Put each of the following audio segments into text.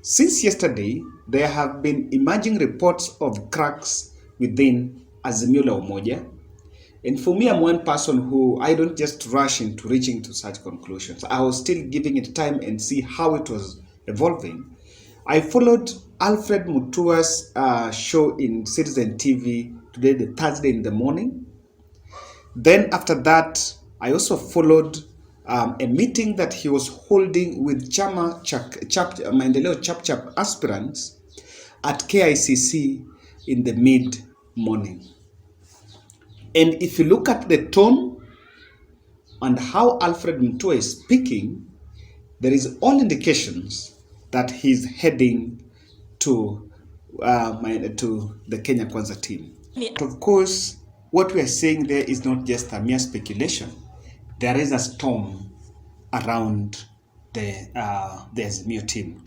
Since yesterday, there have been emerging reports of cracks within Azimio la Umoja. And for me, I'm one person who I don't just rush into reaching to such conclusions. I was still giving it time and see how it was evolving. I followed Alfred Mutua's show in Citizen TV today, the Thursday in the morning. Then after that, I also followed a meeting that he was holding with Maendeleo Chap aspirants at KICC in the mid-morning. And if you look at the tone and how Alfred Mutua is speaking, there is all indications that he's heading to the Kenya Kwanza team. But of course, what we are saying there is not just a mere speculation. There is a storm around the Azimio team.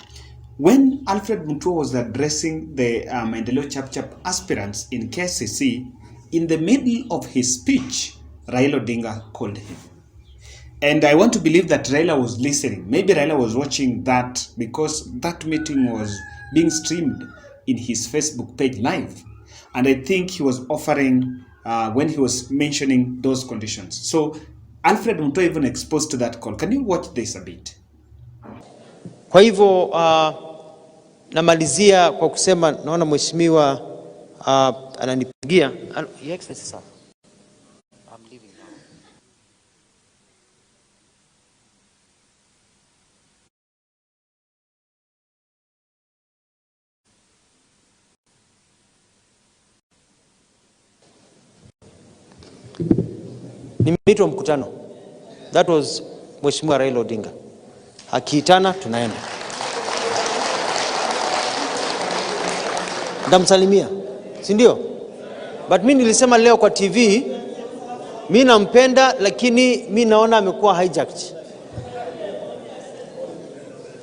When Alfred Mutua was addressing the Maendeleo Chap aspirants in KCC, in the middle of his speech, Raila Odinga called him. And I want to believe that Raila was listening. Maybe Raila was watching that because that meeting was being streamed in his Facebook page live. And I think he was offering when he was mentioning those conditions. So Alfred Mutua even exposed to that call. Can you watch this a bit? Kwa hivyo namalizia kwa kusema naona mheshimiwa ananipigia. I'm leaving now. Nimeitwa mkutano. That was Mheshimiwa Raila Odinga. Akiitana tunaenda. Ndamsalimia, si ndio? But mimi nilisema leo kwa TV, mimi nampenda lakini mimi naona amekuwa hijacked.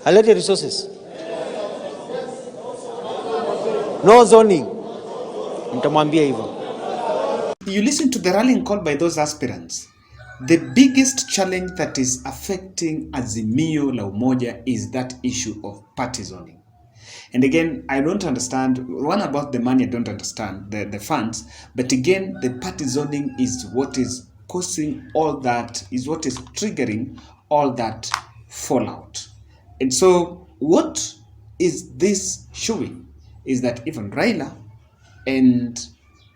Halete resources. No zoning. Nitamwambia hivyo. You listen to the rallying call by those aspirants. The biggest challenge that is affecting Azimio la Umoja is that issue of party zoning. And again, I don't understand, one about the money I don't understand, the funds, but again, the party zoning is what is causing all that, is what is triggering all that fallout. And so what is this showing is that even Raila and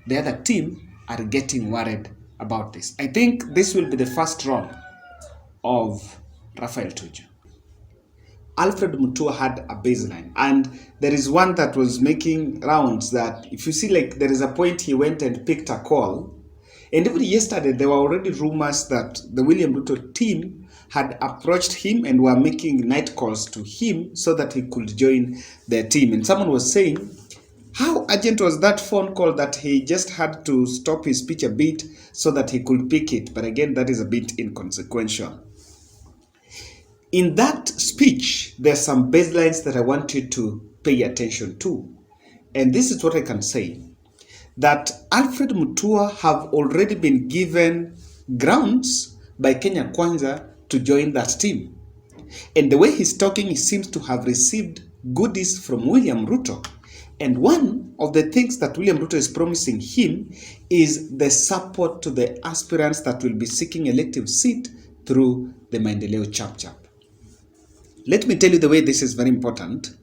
the other team are getting worried about this. I think this will be the first role of Raphael Tuju. Alfred Mutua had a baseline, and there is one that was making rounds that if you see, like, there is a point he went and picked a call, and even yesterday there were already rumors that the William Ruto team had approached him and were making night calls to him so that he could join their team. And someone was saying, how urgent was that phone call that he just had to stop his speech a bit so that he could pick it? But again, that is a bit inconsequential. In that speech, there's some baselines that I want you to pay attention to. And this is what I can say. That Alfred Mutua have already been given grounds by Kenya Kwanza to join that team. And the way he's talking, he seems to have received goodies from William Ruto. And one of the things that William Ruto is promising him is the support to the aspirants that will be seeking elective seat through the Maendeleo Chap. Let me tell you the way this is very important.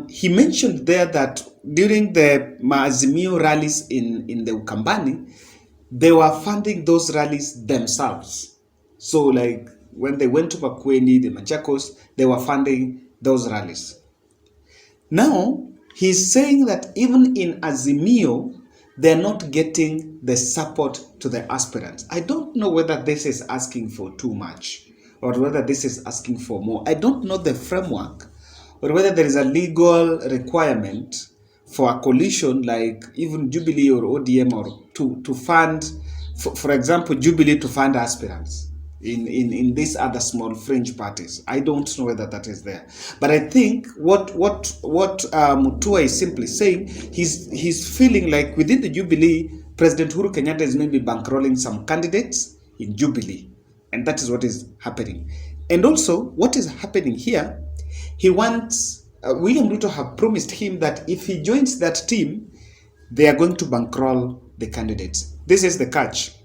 He mentioned there that during the Azimio rallies in the Ukambani, they were funding those rallies themselves. So like when they went to Makueni, the Machakos, they were funding those rallies. Now, he's saying that even in Azimio, they're not getting the support to the aspirants. I don't know whether this is asking for too much or whether this is asking for more. I don't know the framework or whether there is a legal requirement for a coalition like even Jubilee or ODM or to fund, for example, Jubilee to fund aspirants in these other small fringe parties. I don't know whether that is there. But I think what Mutua is simply saying, he's feeling like within the Jubilee, President Uhuru Kenyatta is maybe bankrolling some candidates in Jubilee. And that is what is happening. And also, what is happening here, he wants William Ruto have promised him that if he joins that team, they are going to bankroll the candidates. This is the catch.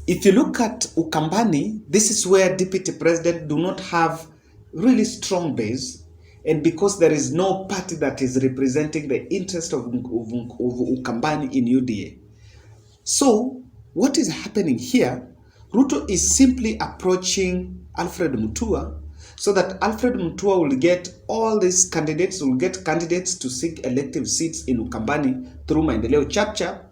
If you look at Ukambani, this is where deputy president do not have really strong base, and because there is no party that is representing the interest of Ukambani in UDA. So what is happening here? Ruto is simply approaching Alfred Mutua so that Alfred Mutua will get all these candidates, will get candidates to seek elective seats in Ukambani through Maendeleo Chapchap,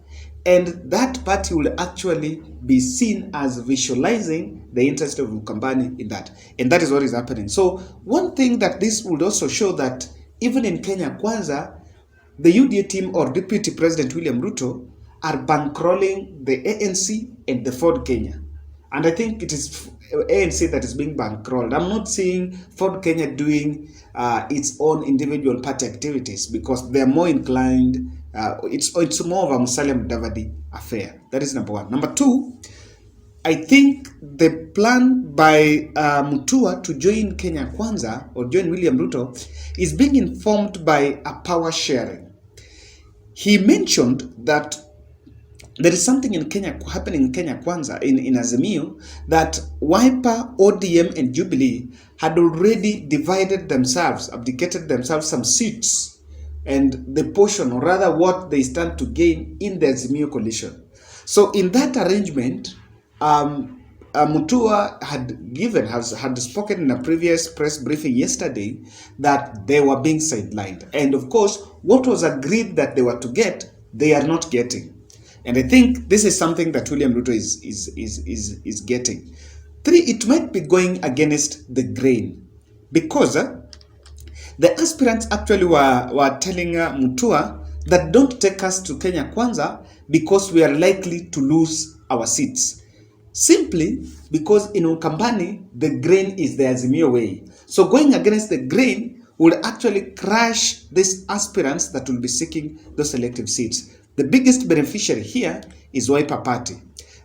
and that party will actually be seen as visualizing the interest of Ukambani in that. And that is what is happening. So one thing that this would also show that even in Kenya Kwanza, the UDA team or Deputy President William Ruto are bankrolling the ANC and the Ford Kenya. And I think it is ANC that is being bankrolled. I'm not seeing Ford Kenya doing its own individual party activities because they're more inclined. It's more of a Musalia Mudavadi affair. That is number one. Number two, I think the plan by Mutua to join Kenya Kwanza or join William Ruto is being informed by a power sharing. He mentioned that there is something in Kenya happening in Kenya Kwanza, in Azimio, that Wiper, ODM, and Jubilee had already divided themselves, abdicated themselves some seats and the portion, or rather what they stand to gain in the Azimio coalition. So in that arrangement, Mutua had spoken in a previous press briefing yesterday that they were being sidelined. And of course, what was agreed that they were to get, they are not getting. And I think this is something that William Ruto is getting. Three, it might be going against the grain because the aspirants actually were telling Mutua that don't take us to Kenya Kwanza because we are likely to lose our seats. Simply because in Ukambani, the grain is the Azimio way. So going against the grain will actually crush these aspirants that will be seeking those elective seats. The biggest beneficiary here is Wiper Party.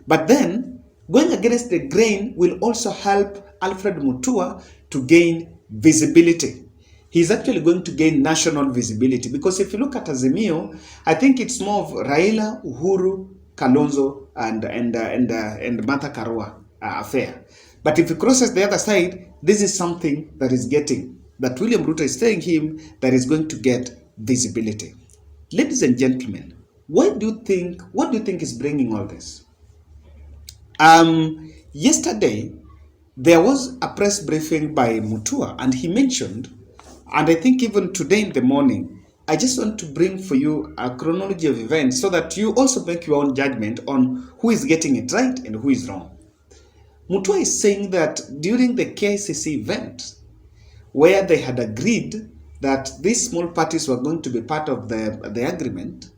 But then, going against the grain will also help Alfred Mutua to gain visibility. He's actually going to gain national visibility because if you look at Azimio, I think it's more of Raila, Uhuru, Kalonzo, and Martha Karua affair. But if he crosses the other side, this is something that is getting, that William Ruto is telling him that is going to get visibility. Ladies and gentlemen, what do you think is bringing all this? Yesterday, there was a press briefing by Mutua, and he mentioned, and I think even today in the morning, I just want to bring for you a chronology of events so that you also make your own judgment on who is getting it right and who is wrong. Mutua is saying that during the KICC event, where they had agreed that these small parties were going to be part of the agreement,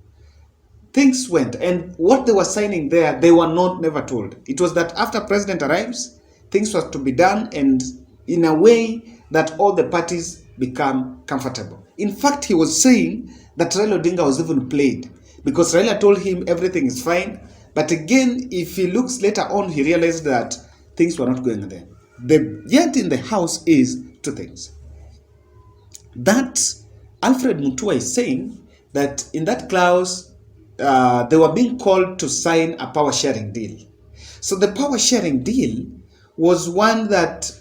things went, and what they were signing there, they were never told. It was that after President arrives, things were to be done, and in a way that all the parties become comfortable. In fact, he was saying that Raila Odinga was even played because Raila told him everything is fine. But again, if he looks later on, he realized that things were not going there. The yet in the house is two things. That Alfred Mutua is saying that in that clause, they were being called to sign a power sharing deal. So the power sharing deal was one that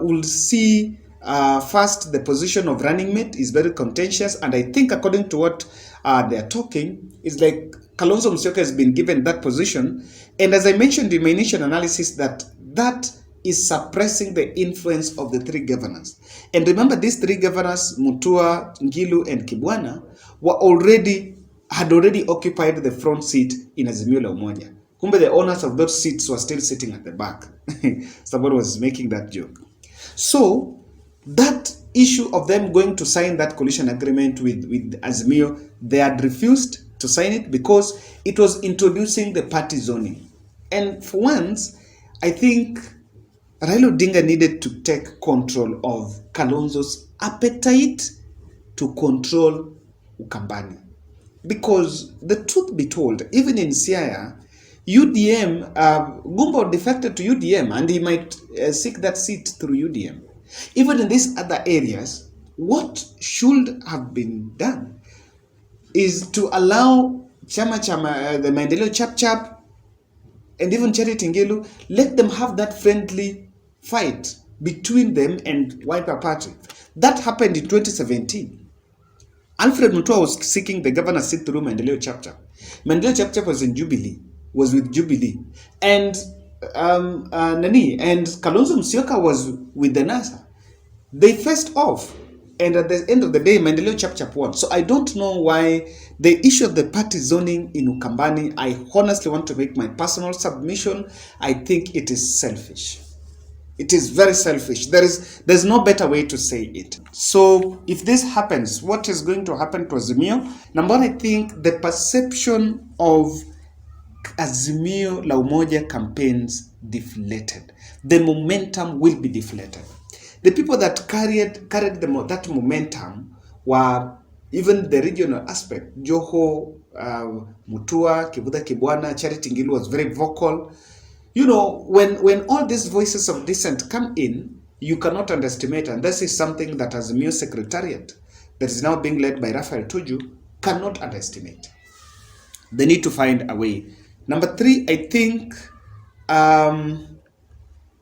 will see first, the position of running mate is very contentious, and I think according to what they are talking, is like Kalonzo Musyoka has been given that position, and as I mentioned in my initial analysis, that is suppressing the influence of the three governors. And remember, these three governors, Mutua, Ngilu, and Kibwana, had already occupied the front seat in Azimio la Umoja. Kumbe the owners of those seats were still sitting at the back. Somebody was making that joke. So that issue of them going to sign that coalition agreement with Azimio, they had refused to sign it because it was introducing the party zoning. And for once, I think Raila Odinga needed to take control of Kalonzo's appetite to control Ukambani. Because the truth be told, even in Siaya, UDM, Gumbo defected to UDM, and he might seek that seat through UDM. Even in these other areas, what should have been done is to allow the Maendeleo Chap Chap and even Charity Ngilu, let them have that friendly fight between them and Wiper Party. That happened in 2017. Alfred Mutua was seeking the governor's seat through Maendeleo Chap Chap. Maendeleo Chap Chap was with Jubilee. And Kalonzo Musyoka was with the NASA. They faced off. And at the end of the day, Maendeleo Chap Chap won. So I don't know why the issue of the party zoning in Ukambani, I honestly want to make my personal submission. I think it is selfish. It is very selfish. There's no better way to say it. So if this happens, what is going to happen to Azimio? Number one, I think the perception of Azimio La Umoja campaigns deflated. The momentum will be deflated. The people that carried that momentum were even the regional aspect. Joho, Mutua, Kivutha Kibwana, Charity Ngilu was very vocal. You know, when all these voices of dissent come in, you cannot underestimate, and this is something that Azimio Secretariat, that is now being led by Raphael Tuju, cannot underestimate. They need to find a way. Number three, I think the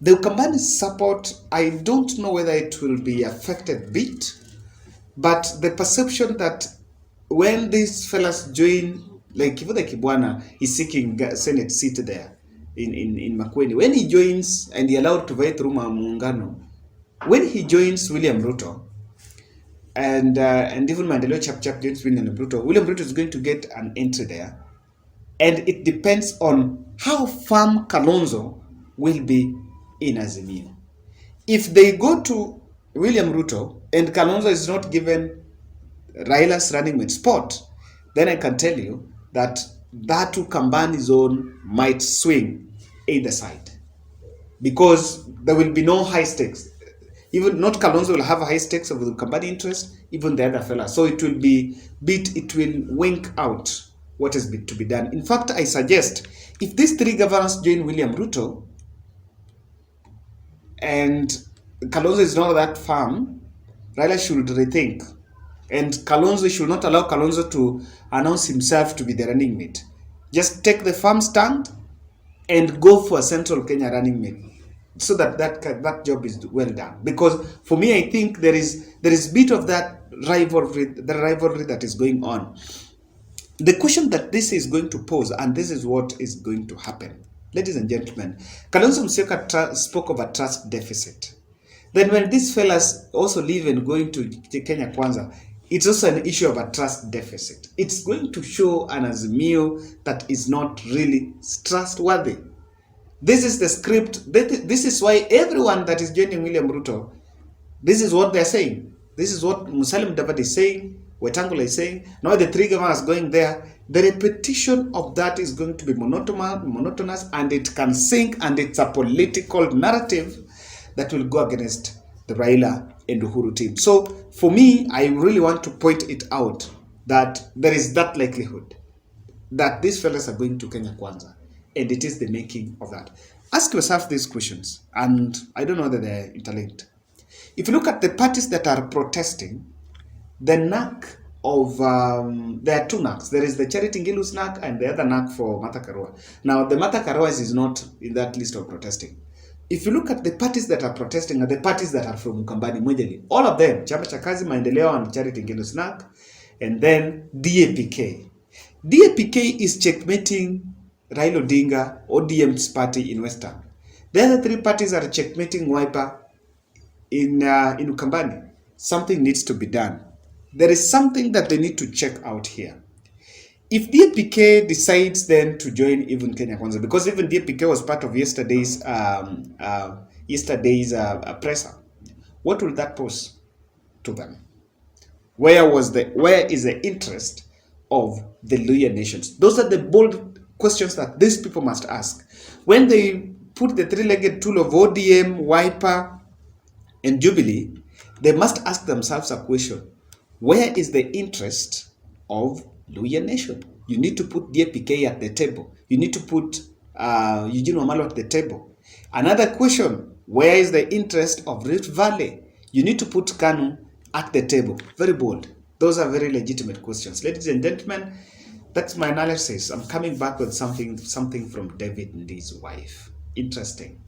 Ukambani support, I don't know whether it will be affected bit, but the perception that when these fellas join, like Kivutha Kibwana is seeking Senate seat there in Makueni, when he joins and he allowed to vie through Muungano, when he joins William Ruto, and even Maendeleo Chap Chap joins William Ruto is going to get an entry there. And it depends on how firm Kalonzo will be in Azimio. If they go to William Ruto and Kalonzo is not given Raila's running mate spot, then I can tell you that that Ukambani zone might swing either side, because there will be no high stakes. Even not Kalonzo will have a high stakes of the Ukambani interest, even the other fella. So it will wink out what is to be done. In fact, I suggest if these three governors join William Ruto and Kalonzo is not that firm, Raila should rethink. And Kalonzo should not allow Kalonzo to announce himself to be the running mate. Just take the firm stand and go for a Central Kenya running mate, so that job is well done. Because for me, I think there is bit of that rivalry that is going on. The question that this is going to pose, and this is what is going to happen, ladies and gentlemen, Kalonzo Musyoka spoke of a trust deficit. Then when these fellas also leave and going to Kenya Kwanza, it's also an issue of a trust deficit. It's going to show an Azimio that is not really trustworthy. This is the script. This is why everyone that is joining William Ruto, this is what they're saying. This is what Musalia Mudavadi is saying, Wetangula is saying. Now the three governors going there. The repetition of that is going to be monotonous, and it can sink, and it's a political narrative that will go against the Raila and Uhuru team. So for me, I really want to point it out that there is that likelihood that these fellas are going to Kenya Kwanza, and it is the making of that. Ask yourself these questions, and I don't know whether they're interlinked. If you look at the parties that are protesting, the knack of, there are two knacks. There is the Charity Ngilu's knack and the other knack for Martha Karua. Now, the Martha Karua's is not in that list of protesting. If you look at the parties that are protesting and the parties that are from Ukambani Mwejeli, all of them, Chama cha Kazi, Maendeleo and Charity Ngilu's knack, and then DAPK. DAPK is checkmating Raila Odinga, ODM's party in Western. The other three parties are checkmating Wiper in Ukambani. Something needs to be done. There is something that they need to check out here. If DAPK decides then to join even Kenya Kwanza, because even DAPK was part of yesterday's presser, what will that pose to them? Where is the interest of the Luhya nations? Those are the bold questions that these people must ask. When they put the three-legged tool of ODM, Wiper, and Jubilee, they must ask themselves a question. Where is the interest of Luhya nation? You need to put DAPK at the table. You need to put Eugene Wamalwa at the table. Another question, where is the interest of Rift Valley? You need to put KANU at the table. Very bold. Those are very legitimate questions. Ladies and gentlemen, that's my analysis. I'm coming back with something from David Ndi's wife. Interesting.